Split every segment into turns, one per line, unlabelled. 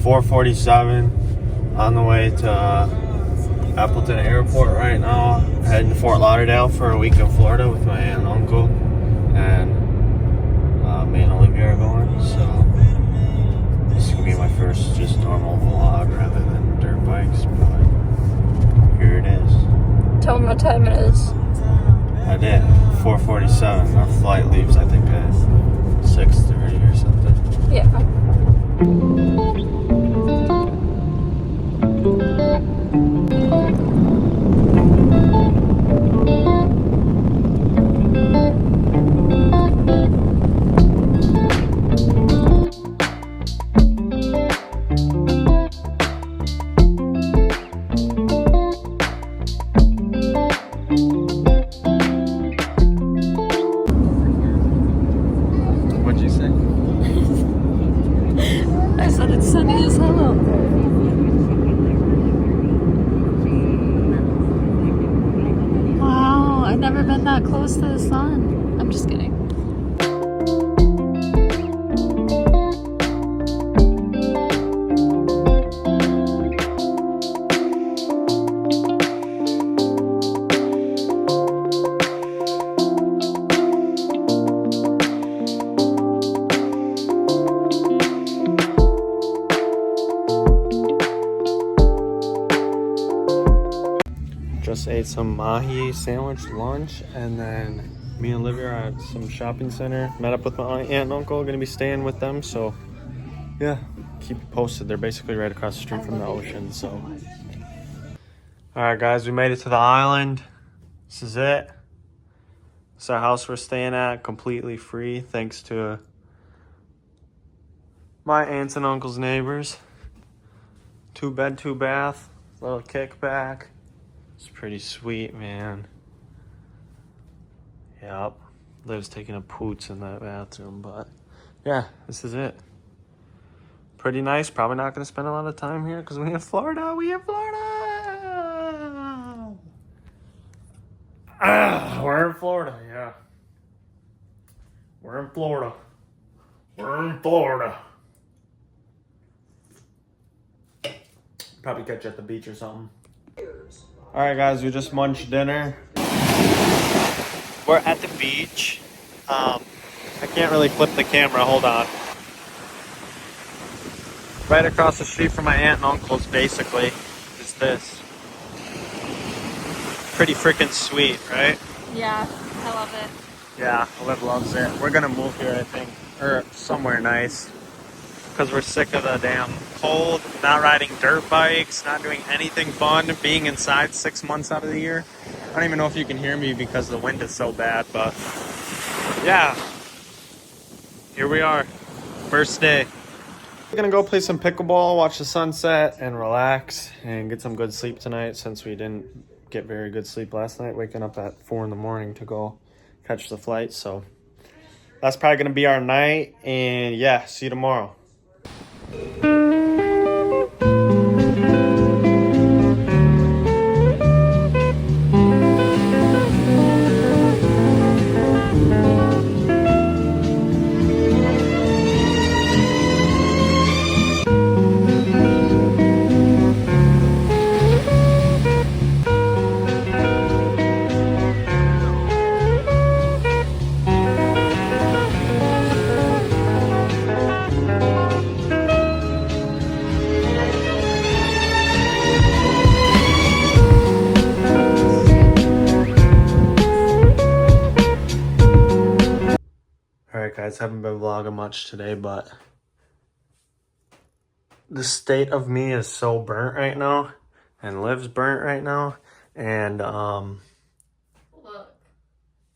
4:47 on the way to Appleton Airport right now. Heading to Fort Lauderdale for a week in Florida with my aunt and uncle. And me and Olivia are going. So this is going to be my first just normal vlog rather than dirt bikes. But here it is.
Tell them what time it is.
I did. 4:47. Our flight leaves, I think, at 6:30 or something.
Yeah.
What'd you say?
I said it's sunny as hell out there. Wow, I've never been that close to the sun. I'm just kidding.
Just ate some mahi sandwich lunch, and then me and Olivia are at some shopping center. Met up with my aunt and uncle. Gonna be staying with them, so yeah, keep you posted. They're basically right across the street from the ocean. So, all right, guys, we made it to the island. This is it. This is our house we're staying at, completely free, thanks to my aunts and uncle's neighbors. 2 bed, 2 bath, little kickback. It's pretty sweet, man. Yep. Liv's taking a pooch in that bathroom, but yeah, this is it. Pretty nice. Probably not going to spend a lot of time here because we in Florida. We in Florida. We're in Florida, yeah. We're in Florida. We're in Florida. Probably catch you at the beach or something. All right, guys, we just munched dinner. We're at the beach. I can't really flip the camera. Hold on. Right across the street from my aunt and uncle's, basically, is this. Pretty freaking sweet, right?
Yeah, I love it.
Yeah, Olive loves it. We're gonna move here, I think, or somewhere nice, because we're sick of the damn cold, not riding dirt bikes, not doing anything fun, being inside 6 months out of the year. I don't even know if you can hear me because the wind is so bad, but yeah, here we are, first day. We're gonna go play some pickleball, watch the sunset, and relax, and get some good sleep tonight since we didn't get very good sleep last night, waking up at 4 in the morning to go catch the flight. So that's probably gonna be our night, and yeah, see you tomorrow. Alright guys, haven't been vlogging much today, but the state of me is so burnt right now, and Liv's burnt right now, and
Look,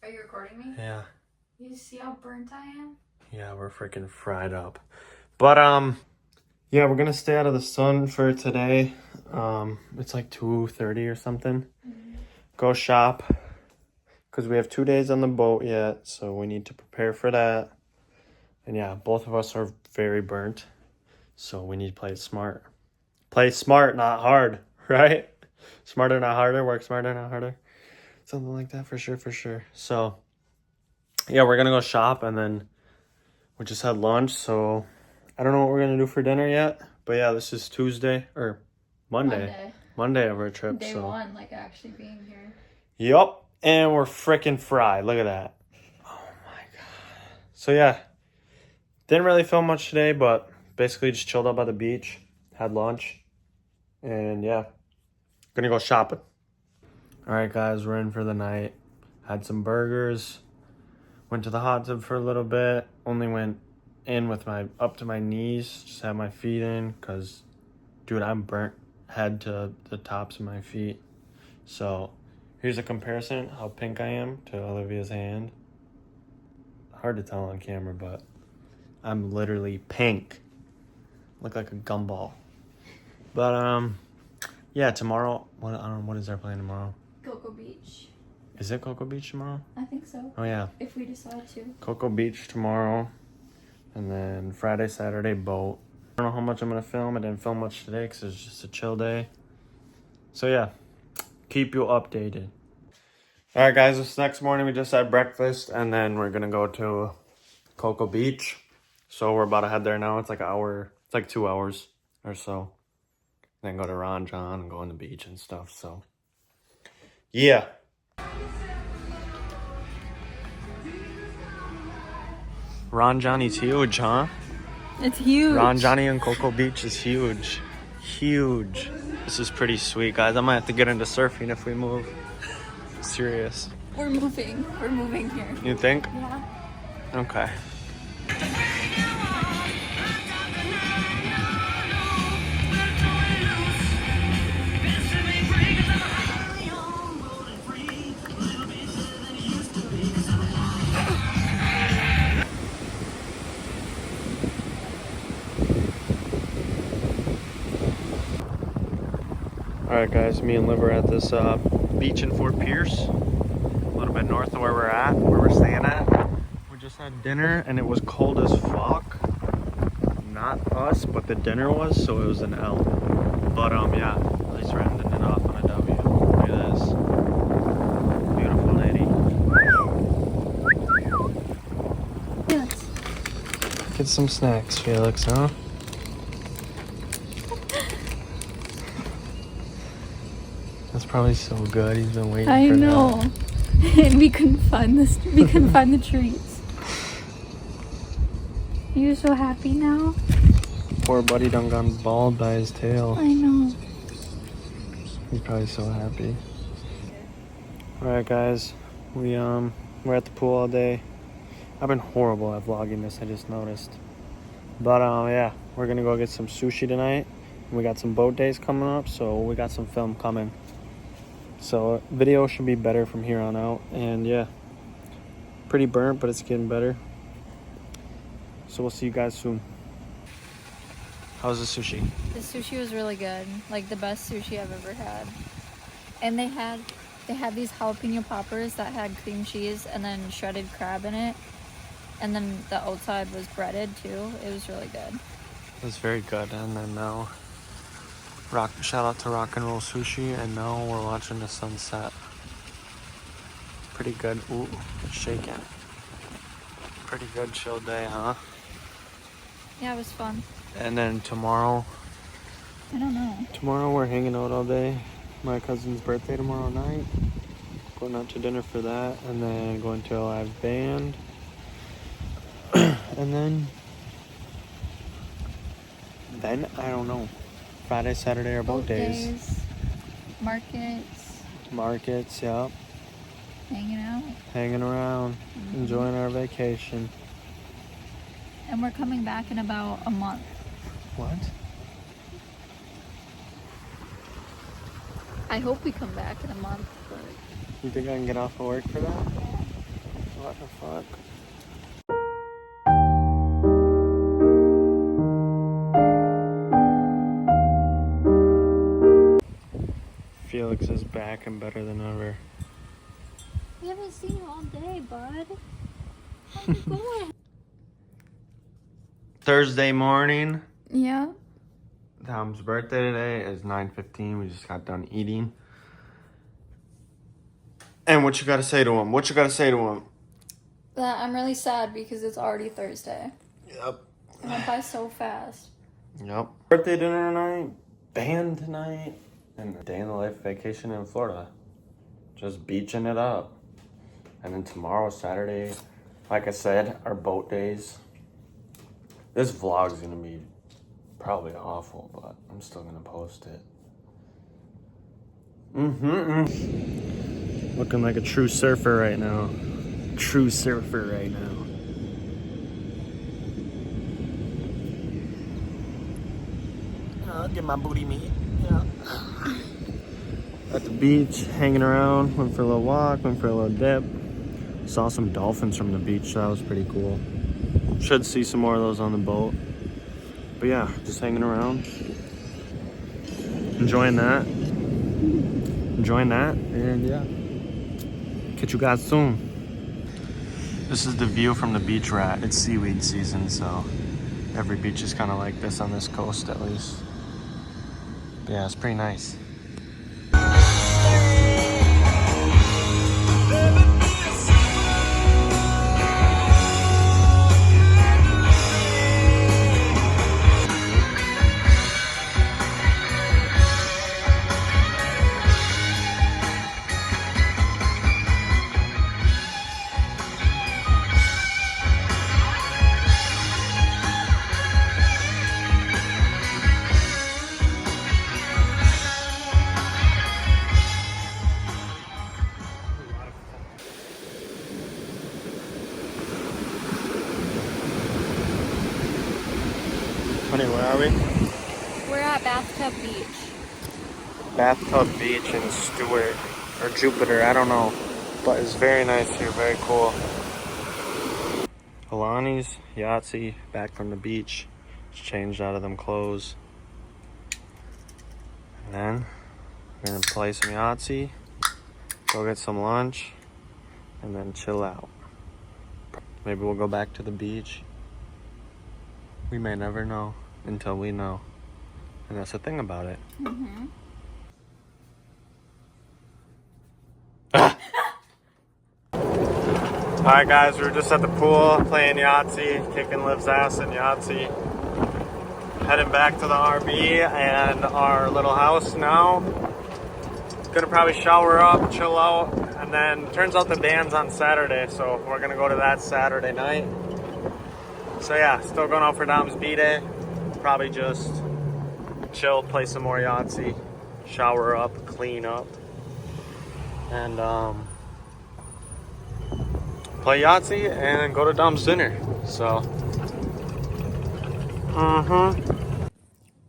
are you recording me?
yeah.
You see how burnt I am?
Yeah, we're freaking fried up. But yeah, we're gonna stay out of the sun for today. It's like 2:30 or something. Go shop, because we have 2 days on the boat yet, so we need to prepare for that. And yeah, both of us are very burnt, so we need to play smart. Play smart, not hard, right? Smarter, not harder. Work smarter, not harder. Something like that, for sure, for sure. So yeah, we're gonna go shop, and then we just had lunch, so I don't know what we're gonna do for dinner yet, But yeah, this is Tuesday or Monday. Monday of our trip.
Day
so.
one, like actually being here.
Yup. And we're freaking fried. Look at that. Oh my god. So yeah. Didn't really film much today, but basically just chilled out by the beach. Had lunch. And yeah. Gonna go shopping. Alright guys, we're in for the night. Had some burgers. Went to the hot tub for a little bit. Only went in with my up to my knees. Just had my feet in because, dude, I'm burnt head to the tops of my feet. So here's a comparison how pink I am to Olivia's hand. Hard to tell on camera, but I'm literally pink. Look like a gumball. But yeah, tomorrow. I don't know, what is our plan tomorrow?
Cocoa Beach.
Is it Cocoa Beach tomorrow?
I think so.
Oh yeah.
If we decide to.
Cocoa Beach tomorrow. And then Friday, Saturday, boat. I don't know how much I'm going to film. I didn't film much today because it's just a chill day. So yeah, keep you updated. All right, guys, this next morning we just had breakfast. And then we're going to go to Cocoa Beach. So we're about to head there now. It's like an hour. It's like 2 hours or so. Then go to Ron John and go on the beach and stuff. So yeah. Ron Johnny's huge, huh?
It's huge.
Ron Johnny and Cocoa Beach is huge. Huge. This is pretty sweet, guys. I might have to get into surfing if we move. Serious.
We're moving. We're moving here.
You think?
Yeah.
Okay. Alright guys, me and Liv are at this beach in Fort Pierce, a little bit north of where we're staying at. We just had dinner and it was cold as fuck. Not us, but the dinner was, so it was an L. But yeah, at least we're ending it off on a W. Look at this. Beautiful lady.
Yes.
Get some snacks, Felix, huh? That's probably so good. He's been waiting
I
for
know. And we couldn't find this. We couldn't find the treats. You're so happy now.
Poor buddy done gone bald by his tail.
I know.
He's probably so happy. Alright guys, we're at the pool all day. I've been horrible at vlogging this, I just noticed. But yeah, we're gonna go get some sushi tonight. We got some boat days coming up, so we got some film coming. So video should be better from here on out. And yeah, pretty burnt, but it's getting better. So we'll see you guys soon. How's the sushi?
The sushi was really good. Like the best sushi I've ever had. And they had these jalapeno poppers that had cream cheese and then shredded crab in it. And then the outside was breaded too. It was really good.
It was very good. And then now, shout out to Rock and Roll Sushi. And now we're watching the sunset. Pretty good. Ooh, it's shaking. Pretty good chill day, huh?
Yeah, it was fun.
And then tomorrow,
I don't know.
Tomorrow we're hanging out all day. My cousin's birthday tomorrow night. Going out to dinner for that. And then going to a live band. And then I don't know. Friday, Saturday are boat days. Markets, yep.
Hanging out.
Hanging around. Enjoying our vacation.
And we're coming back in about a month.
What?
I hope we come back in a month, but...
You think I can get off of work for that? What the fuck? Felix is back and better than ever.
We haven't seen you all day, bud. How's it going?
Thursday morning.
Yeah.
Tom's birthday today is 9:15. We just got done eating. And what you gotta say to him? What you gotta say to him?
That I'm really sad because it's already Thursday.
Yep.
It went by so fast.
Yep. Birthday dinner tonight, band tonight, and a day in the life vacation in Florida. Just beaching it up. And then tomorrow, Saturday, like I said, our boat days. This vlog's gonna be probably awful, but I'm still gonna post it. Looking like a true surfer right now. True surfer right now. Get my booty meat. Yeah. At the beach, hanging around, went for a little walk, went for a little dip. Saw some dolphins from the beach, so that was pretty cool. Should see some more of those on the boat. But yeah, just hanging around. Enjoying that. And yeah. Catch you guys soon. This is the view from the beach we're at. It's seaweed season, so every beach is kind of like this on this coast at least. But yeah, it's pretty nice. Honey, where are we?
We're at Bathtub Beach.
Bathtub Beach in Stewart or Jupiter, I don't know. But it's very nice here, very cool. Alani's, Yahtzee, back from the beach. Just changed out of them clothes. And then we're gonna play some Yahtzee, go get some lunch, and then chill out. Maybe we'll go back to the beach. We may never know until we know. And that's the thing about it.
Mm-hmm.
Alright guys, we were just at the pool playing Yahtzee, kicking Liv's ass in Yahtzee. Heading back to the RV and our little house now. Gonna probably shower up, chill out, and then turns out the band's on Saturday, so we're gonna go to that Saturday night. So yeah, still going out for Dom's B-Day. Probably just chill, play some more Yahtzee, shower up, clean up, and play Yahtzee and go to Dom's dinner. So,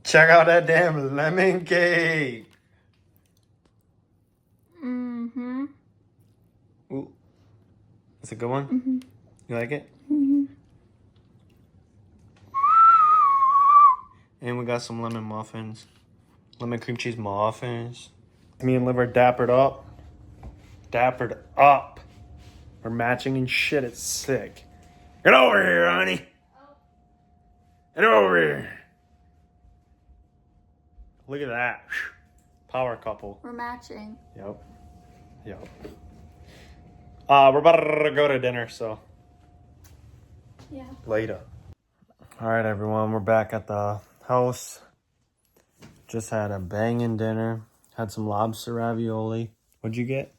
check out that damn lemon cake.
Mm-hmm.
Ooh, that's a good one.
Mm-hmm.
You like it?
Mm-hmm.
And we got some lemon muffins, lemon cream cheese muffins. Me and Liv are dappered up. Dappered up. We're matching and shit. It's sick. Get over here, honey. Get over here. Look at that. Power couple.
We're matching.
Yep. We're about to go to dinner, so.
Yeah.
Later. All right, everyone. We're back at the house. Just had a banging dinner. Had some lobster ravioli. What'd you get?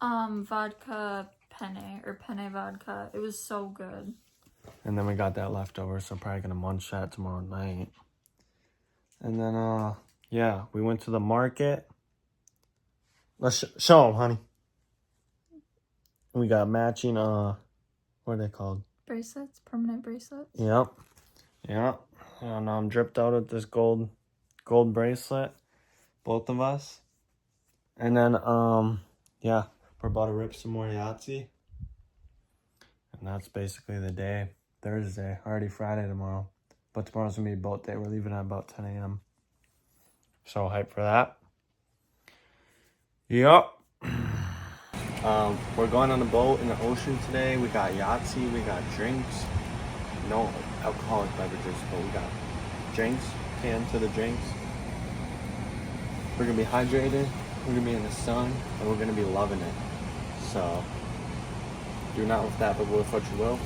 Vodka penne or penne vodka. It was so good.
And then we got that leftover, so probably gonna munch that tomorrow night. And then, yeah, we went to the market. Let's show them, honey. We got matching, what are they called?
Bracelets, permanent bracelets.
Yep. And I'm dripped out with this gold bracelet, both of us. And then, yeah, we're about to rip some more Yahtzee. And that's basically the day. Thursday, already Friday tomorrow. But tomorrow's gonna be boat day. We're leaving at about 10 a.m. So hyped for that. Yep. We're going on a boat in the ocean today. We got Yahtzee, we got drinks. No alcoholic beverages, but we got drinks, can to the drinks. We're gonna be hydrated, we're gonna be in the sun, and we're gonna be loving it. So, do not with that, but with what you will.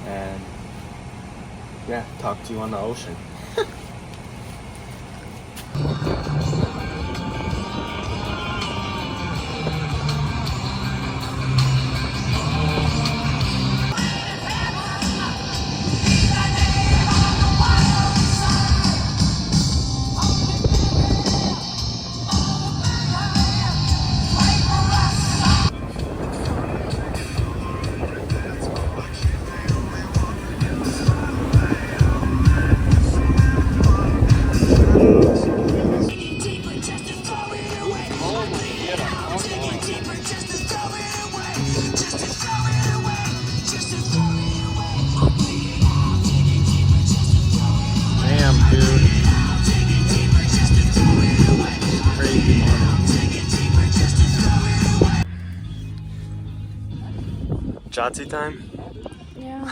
And Yeah, talk to you on the ocean. Damn, dude. Crazy morning. Jotzi time?
Yeah.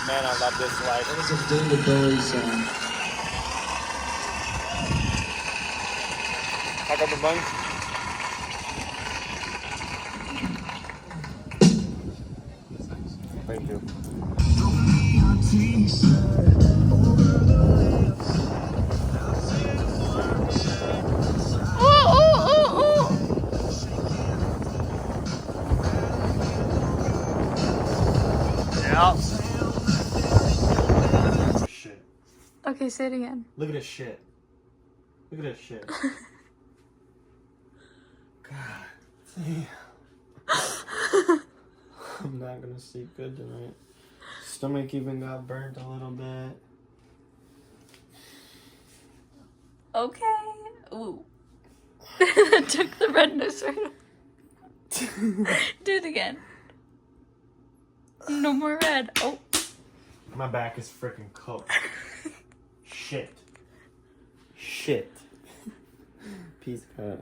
Man, I love this life.
That was a David Bowie song.
How come the bun? Thank you. Yeah. Shit.
Okay, say it again.
Look at this shit. Look at this shit. God damn. I'm not gonna sleep good tonight. Stomach even got burnt a little bit.
Okay. Ooh. Took the redness right off. Do it again. No more red. Oh.
My back is freaking cooked. Shit. Shit. Peace cut.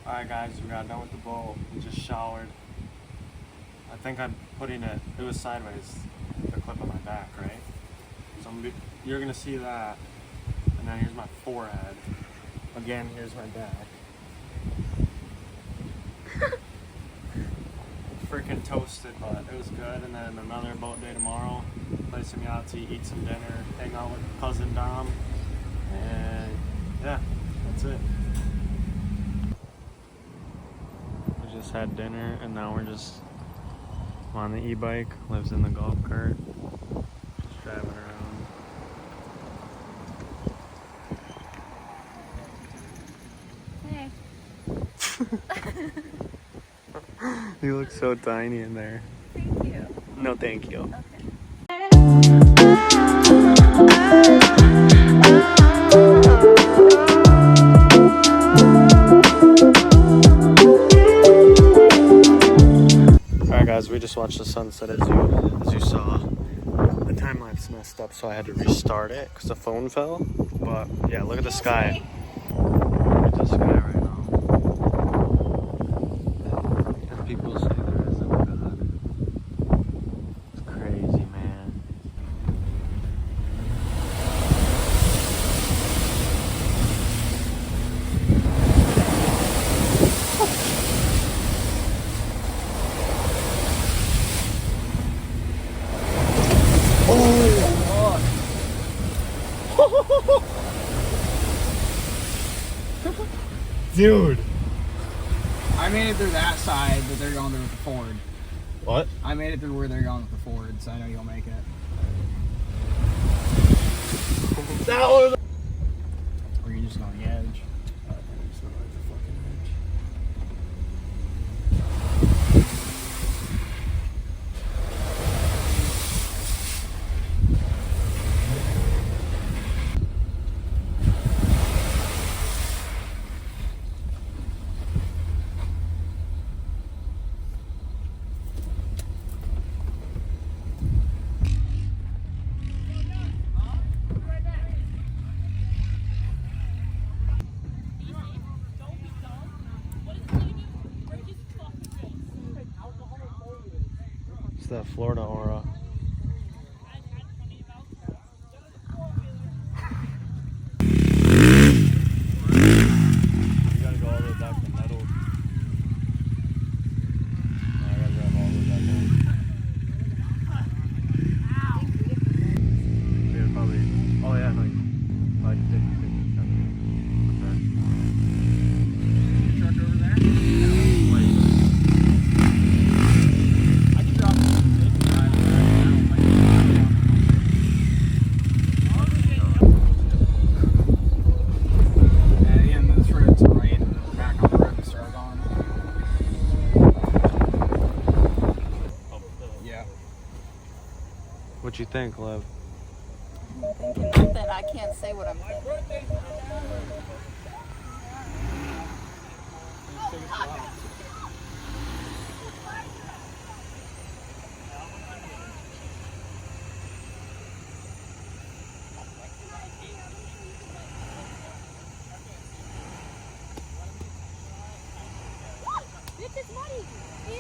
Alright guys, we got done with the bowl. We just showered. I think I'm putting it was sideways, the clip on my back, right? So you're gonna see that. And then here's my forehead. Again, here's my back. Freaking toasted, but it was good. And then another boat day tomorrow. Play some Yahtzee, eat some dinner, hang out with cousin Dom. And yeah, that's it. We just had dinner and now we're just on the e-bike. Lives in the golf cart. Just driving around.
Hey.
You look so tiny in there.
Thank you.
No, thank you.
Okay.
Alright guys, we just watched the sunset as you saw. The time lapse messed up, so I had to restart it because the phone fell. But yeah, look at the sky. Look at the sky right now. And people say there isn't a God. It's crazy, man. Dude.
I made it through that side, but they're going through with the Ford.
What?
I made it through where they're going with the Ford, so I know you'll make it.
That was.
Or you just go on the edge. I think I'm just going to the fucking edge.
It's that Florida aura. What you think, Lev?
I'm thinking nothing. I can't say what I'm thinking.
Bitch, it's muddy. Ew.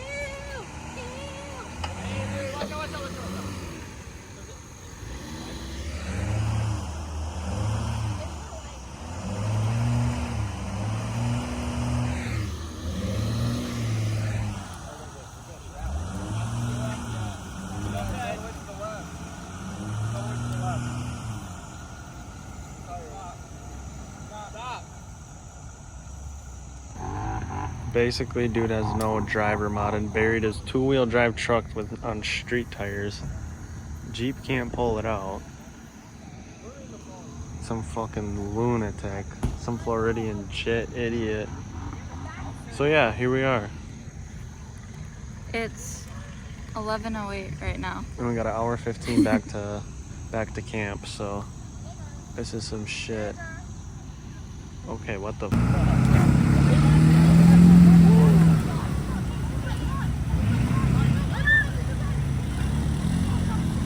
Basically, dude has no driver mod and buried his two-wheel drive truck on street tires. Jeep can't pull it out. Some fucking lunatic. Some Floridian shit idiot. So yeah, here we are.
It's 11:08 right now.
And we got an hour 15 back to camp, so this is some shit. Okay, what the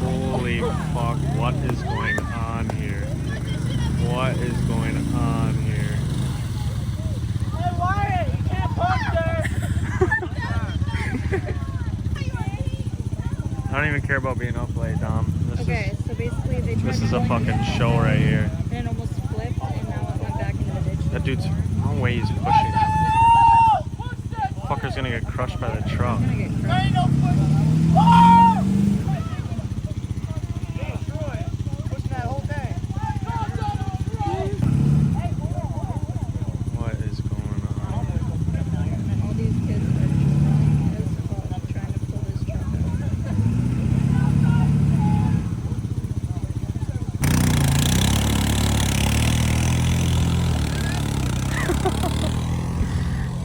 holy fuck, what is going on here? What is going on here?
Hey, Wyatt, you can't park there.
I don't even care about being up late, Dom.
So basically they tried
This is
to
a
go
fucking
into
show right here.
and it almost flipped and now it went back into the ditch.
That dude's no way he's pushing. Fucker's gonna get crushed by the truck.
I'm gonna get crushed.
There ain't no push. Oh! Pushing that whole thing.
What is going on?
All these kids are trying to pull this truck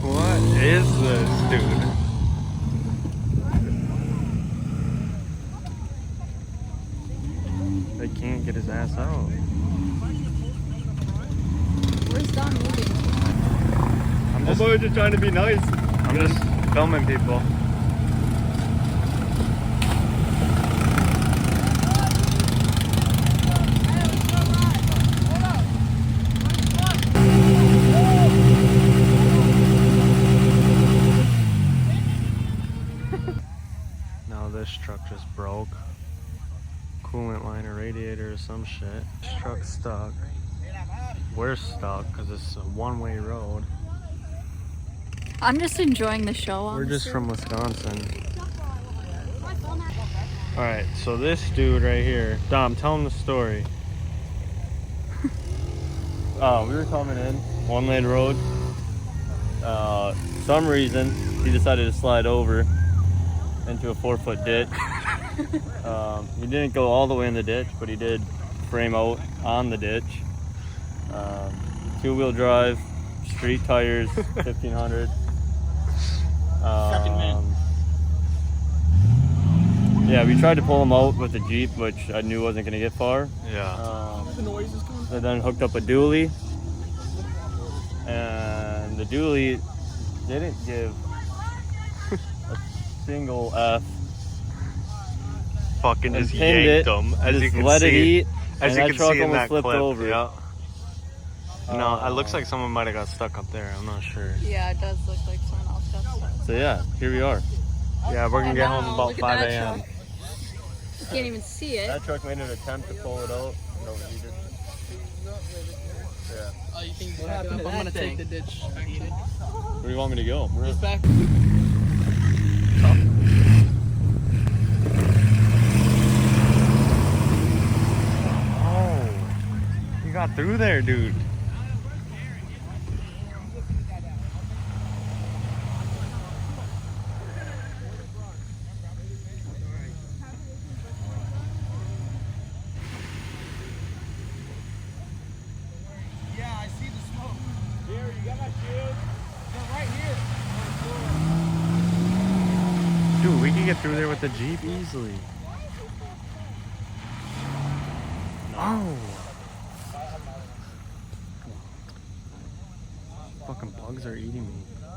What is this, dude? They can't get his ass out.
Where's Don moving?
I'm just trying to be nice. I'm just filming people. Now this truck just broke. Coolant line or radiator or some shit. This truck's stuck. We're stuck because it's a one-way road.
I'm just enjoying the show, honestly.
We're just from Wisconsin. Alright, so this dude right here, Dom, tell him the story. We were coming in, one-lane road. Some reason, he decided to slide over into a 4-foot ditch. He didn't go all the way in the ditch, but he did frame out on the ditch. Two-wheel drive, street tires, 1500. Yeah, we tried to pull him out with the Jeep, which I knew wasn't going to get far.
Yeah.
And then hooked up a dually. And the dually didn't give a single F. Fucking And just pinned yanked it, him, as just you can let it see. eat, As
and
you
that
can
truck
see in
almost
that
flipped
clip.
over.
Yeah. No, it looks like someone might have got stuck up there. I'm not sure.
Yeah, it does look like someone else got stuck.
So yeah, here we are. Yeah, we're gonna get home
Wow,
about
look at
5
that
a.m.
truck. You can't even see it.
That truck made an attempt to pull it out. No, he didn't. Yeah.
Oh, you think I'm gonna take the ditch action?
Where do you want me to go? We're
Just back.
Oh, you got through there, dude.
Yeah, I see the smoke. Here, you got my shield? They're right here.
Dude, we can get through there with the Jeep easily. Oh! Fucking bugs are eating me.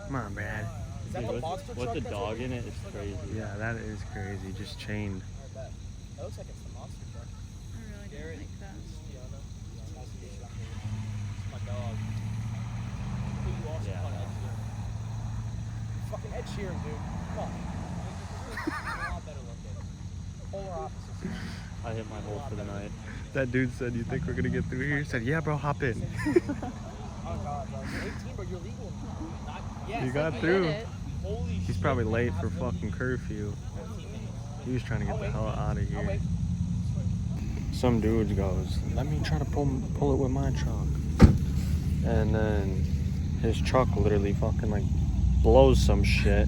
Come on, Brad.
Dude,
with the dog in it, it's crazy.
Yeah, that is crazy. Just chained.
That looks like it's the monster truck.
I really don't like that.
Fiona. Nice to meet you. It's my dog. Dude, you also call Ed Sheeran. Fucking Ed Sheeran, dude. Come on. You're a lot better looking. Polar opposites.
I hit my hole for the night.
That dude said, "You think we're gonna get through here?" He said, "Yeah, bro, hop in."
Oh god, bro. You're 18, but you're legal. Not yet.
You got
I
through.
get it.
Holy
He's
shit.
probably late for fucking curfew. He was trying to get the hell out of here. Some dude goes, "Let me try to pull it with my truck," and then his truck literally fucking like blows some shit.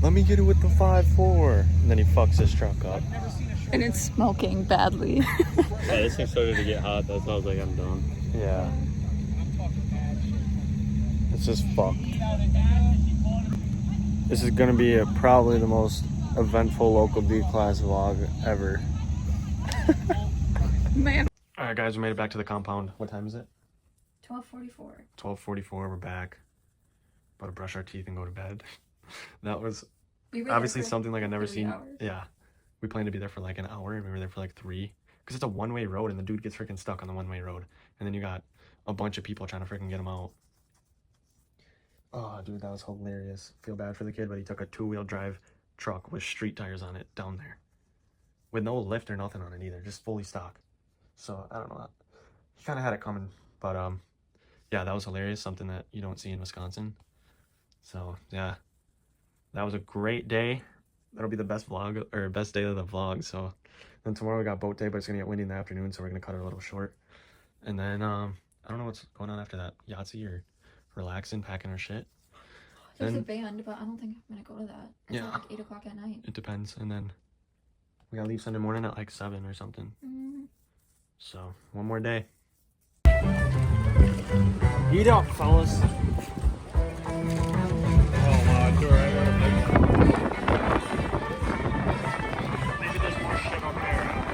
"Let me get it with the 5.4," and then he fucks his truck up.
And it's smoking badly.
Yeah, this thing started to get hot. That's why I was like, I'm done.
Yeah. It's just fucked. This is gonna be probably the most eventful local D-class vlog ever.
Man.
Alright guys, we made it back to the compound. What time is it?
12:44.
12:44, we're back. About to brush our teeth and go to bed. That was
We were
obviously
there for
something like I've never
3
seen.
hours.
Yeah. We planned to be there for like an hour and we were there for like 3. Because it's a one-way road and the dude gets freaking stuck on the one-way road. And then you got a bunch of people trying to freaking get him out. Oh, dude, that was hilarious. Feel bad for the kid, but he took a 2-wheel drive truck with street tires on it down there. With no lift or nothing on it either, just fully stock. So, I don't know. He kind of had it coming. But, yeah, that was hilarious. Something that you don't see in Wisconsin. So, yeah. That was a great day. That'll be the best vlog, or best day of the vlog. So, then tomorrow we got boat day, but it's going to get windy in the afternoon, so we're going to cut it a little short. And then, I don't know what's going on after that. Yahtzee or relaxing, packing our shit.
There's a
And
band, but I don't think I'm gonna go to that. It's
Yeah.
at like 8 o'clock at night.
it depends. And then we gotta leave Sunday morning at like 7 or something. So, one more day. Eat up, fellas. Maybe there's more shit up there.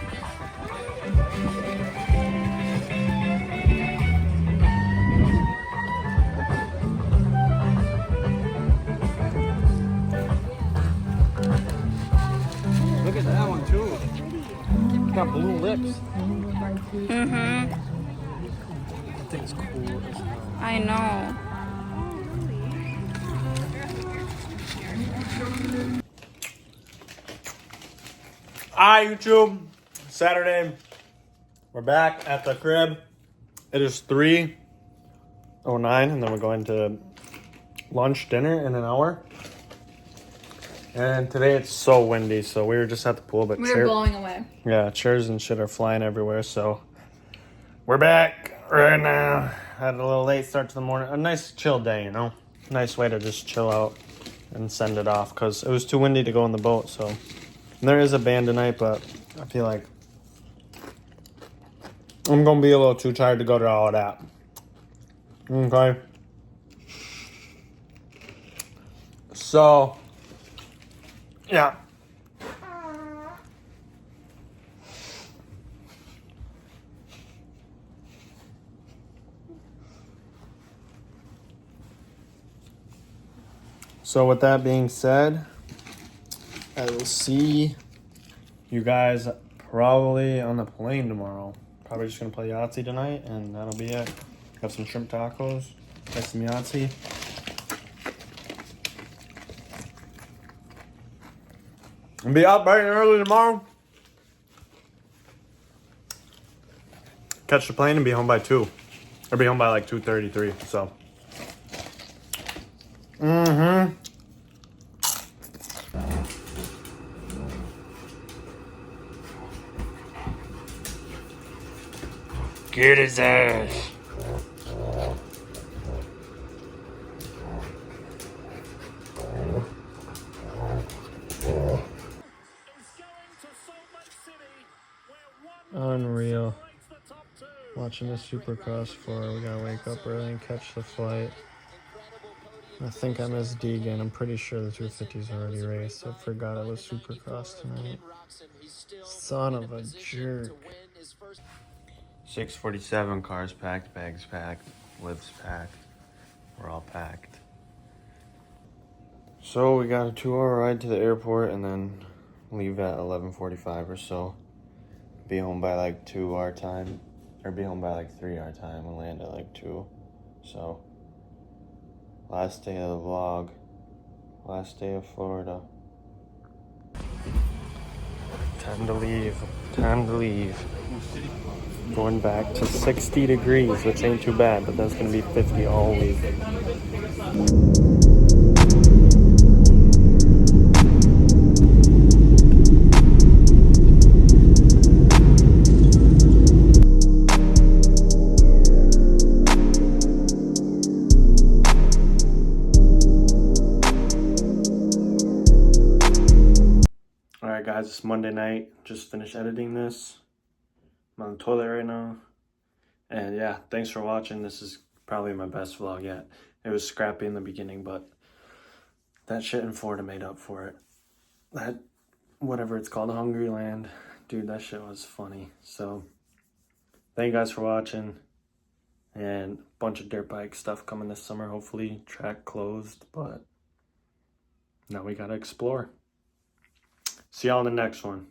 Look at that one, too. It's got blue lips.
Mm-hmm.
That thing's cool as hell.
I know.
Hi, YouTube. Saturday. We're back at the crib. It is 3:09, and then we're going to lunch, dinner in an hour. And today it's so windy, so we were just at the pool, but
We're blowing away.
yeah, chairs and shit are flying everywhere, so we're back right now. Had a little late start to the morning. A nice chill day, you know? Nice way to just chill out and send it off, because it was too windy to go in the boat, so. And there is a band tonight, but I feel like I'm going to be a little too tired to go to all that. Okay? So, yeah. So with that being said, I will see you guys probably on the plane tomorrow. Probably just gonna play Yahtzee tonight, and that'll be it. Have some shrimp tacos, play some Yahtzee. And be out bright and early tomorrow. Catch the plane and be home by 2. Or be home by like 2:33, so. Get his ass. Unreal. Watching the Supercross floor. We gotta wake up early and catch the flight. I think I missed D again. I'm pretty sure the 250's already raced. I forgot it was Supercross tonight. Son of a jerk. 6:47, cars packed, bags packed, lids packed. We're all packed. So we got a 2-hour ride to the airport and then leave at 11:45 or so. Be home by like 2 our time, or be home by like 3 our time and land at like 2. So, last day of the vlog, last day of Florida. Time to leave, time to leave. Going back to 60 degrees, which ain't too bad, but that's gonna be 50 all week. Alright guys, it's Monday night. Just finished editing this. I'm on the toilet right now. And yeah, thanks for watching. This is probably my best vlog yet. It was scrappy in the beginning, but that shit in Florida made up for it. That, whatever it's called, Hungryland. Dude, that shit was funny. So, thank you guys for watching. And a bunch of dirt bike stuff coming this summer, hopefully. Track closed, but now we gotta explore. See y'all in the next one.